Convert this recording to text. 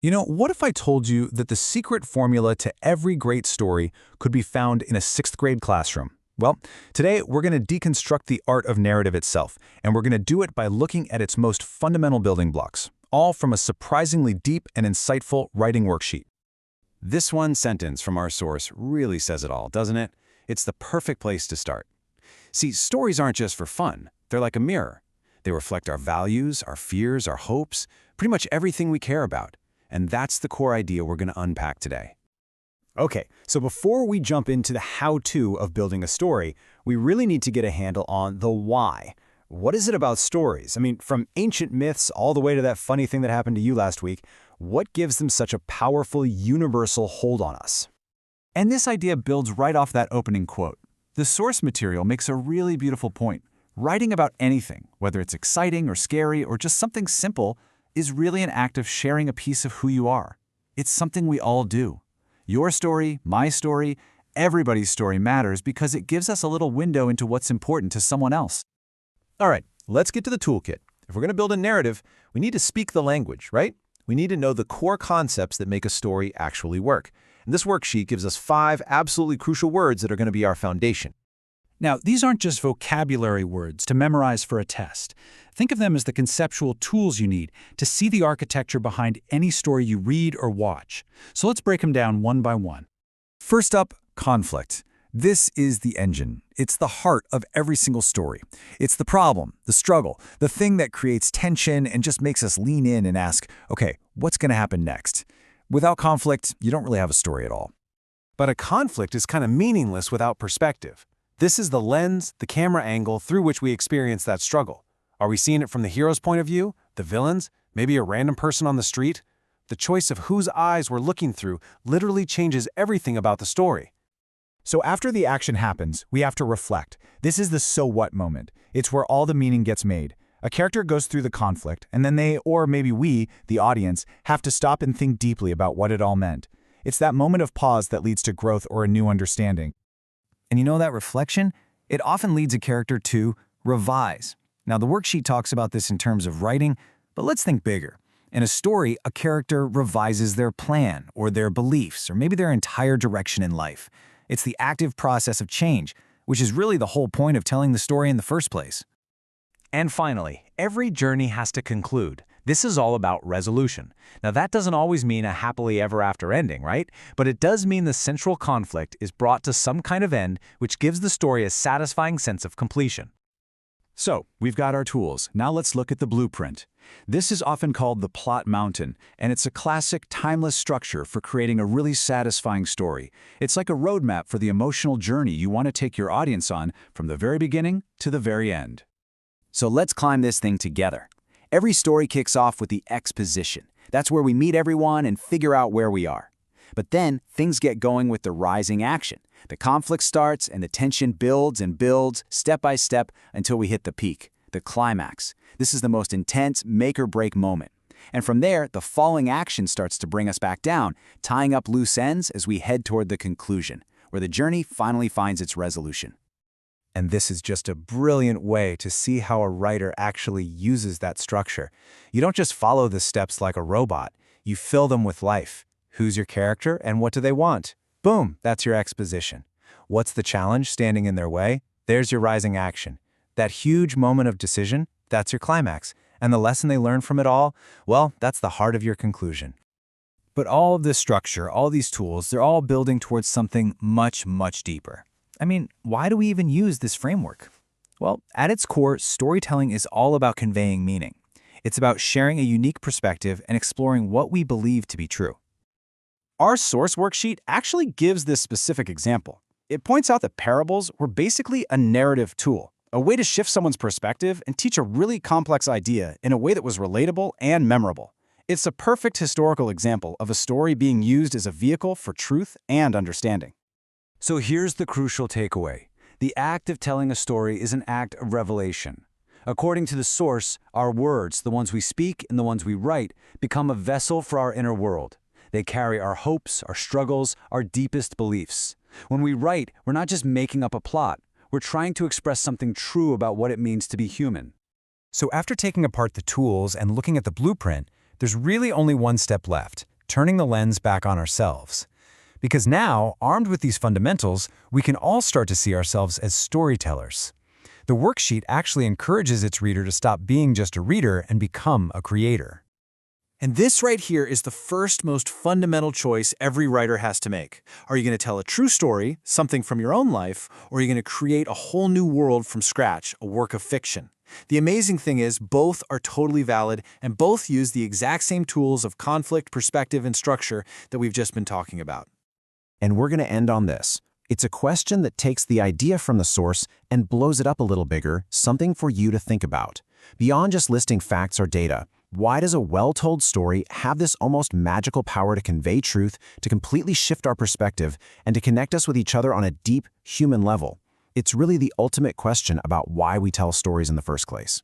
What if I told you that the secret formula to every great story could be found in a sixth-grade classroom? Well, today we're going to deconstruct the art of narrative itself, and we're going to do it by looking at its most fundamental building blocks, all from a surprisingly deep and insightful writing worksheet. This one sentence from our source really says it all, doesn't it? It's the perfect place to start. See, stories aren't just for fun. They're like a mirror. They reflect our values, our fears, our hopes, pretty much everything we care about. And that's the core idea we're going to unpack today. Okay, so before we jump into the how-to of building a story, we really need to get a handle on the why. What is it about stories? I mean, from ancient myths all the way to that funny thing that happened to you last week, what gives them such a powerful, universal hold on us? And this idea builds right off that opening quote. The source material makes a really beautiful point. Writing about anything, whether it's exciting or scary or just something simple, is really an act of sharing a piece of who you are. It's something we all do. Your story, my story, everybody's story matters because it gives us a little window into what's important to someone else. All right, let's get to the toolkit. If we're going to build a narrative, we need to speak the language, right? We need to know the core concepts that make a story actually work. And this worksheet gives us 5 absolutely crucial words that are going to be our foundation. Now, these aren't just vocabulary words to memorize for a test. Think of them as the conceptual tools you need to see the architecture behind any story you read or watch. So let's break them down one by one. First up, conflict. This is the engine. It's the heart of every single story. It's the problem, the struggle, the thing that creates tension and just makes us lean in and ask, okay, what's going to happen next? Without conflict, you don't really have a story at all. But a conflict is kind of meaningless without perspective. This is the lens, the camera angle through which we experience that struggle. Are we seeing it from the hero's point of view, the villain's, maybe a random person on the street? The choice of whose eyes we're looking through literally changes everything about the story. So after the action happens, we have to reflect. This is the so what moment. It's where all the meaning gets made. A character goes through the conflict, and then they, or maybe we, the audience, have to stop and think deeply about what it all meant. It's that moment of pause that leads to growth or a new understanding. And that reflection? It often leads a character to revise. Now, the worksheet talks about this in terms of writing, but let's think bigger. In a story, a character revises their plan, or their beliefs, or maybe their entire direction in life. It's the active process of change, which is really the whole point of telling the story in the first place. And finally, every journey has to conclude. This is all about resolution. Now, that doesn't always mean a happily ever after ending, right? But it does mean the central conflict is brought to some kind of end, which gives the story a satisfying sense of completion. So, we've got our tools. Now let's look at the blueprint. This is often called the plot mountain, and it's a classic, timeless structure for creating a really satisfying story. It's like a roadmap for the emotional journey you want to take your audience on from the very beginning to the very end. So let's climb this thing together. Every story kicks off with the exposition. That's where we meet everyone and figure out where we are. But then things get going with the rising action. The conflict starts and the tension builds and builds step by step until we hit the peak, the climax. This is the most intense make-or-break moment. And from there, the falling action starts to bring us back down, tying up loose ends as we head toward the conclusion, where the journey finally finds its resolution. And this is just a brilliant way to see how a writer actually uses that structure. You don't just follow the steps like a robot. You fill them with life. Who's your character and what do they want? Boom, that's your exposition. What's the challenge standing in their way? There's your rising action. That huge moment of decision, that's your climax. And the lesson they learn from it all, well, that's the heart of your conclusion. But all of this structure, all these tools, they're all building towards something much, much deeper. I mean, why do we even use this framework? Well, at its core, storytelling is all about conveying meaning. It's about sharing a unique perspective and exploring what we believe to be true. Our source worksheet actually gives this specific example. It points out that parables were basically a narrative tool, a way to shift someone's perspective and teach a really complex idea in a way that was relatable and memorable. It's a perfect historical example of a story being used as a vehicle for truth and understanding. So here's the crucial takeaway. The act of telling a story is an act of revelation. According to the source, our words, the ones we speak and the ones we write, become a vessel for our inner world. They carry our hopes, our struggles, our deepest beliefs. When we write, we're not just making up a plot. We're trying to express something true about what it means to be human. So after taking apart the tools and looking at the blueprint, there's really only one step left, turning the lens back on ourselves. Because now, armed with these fundamentals, we can all start to see ourselves as storytellers. The worksheet actually encourages its reader to stop being just a reader and become a creator. And this right here is the first most fundamental choice every writer has to make. Are you going to tell a true story, something from your own life, or are you going to create a whole new world from scratch, a work of fiction? The amazing thing is both are totally valid and both use the exact same tools of conflict, perspective, and structure that we've just been talking about. And we're going to end on this. It's a question that takes the idea from the source and blows it up a little bigger, something for you to think about. Beyond just listing facts or data, why does a well-told story have this almost magical power to convey truth, to completely shift our perspective, and to connect us with each other on a deep, human level? It's really the ultimate question about why we tell stories in the first place.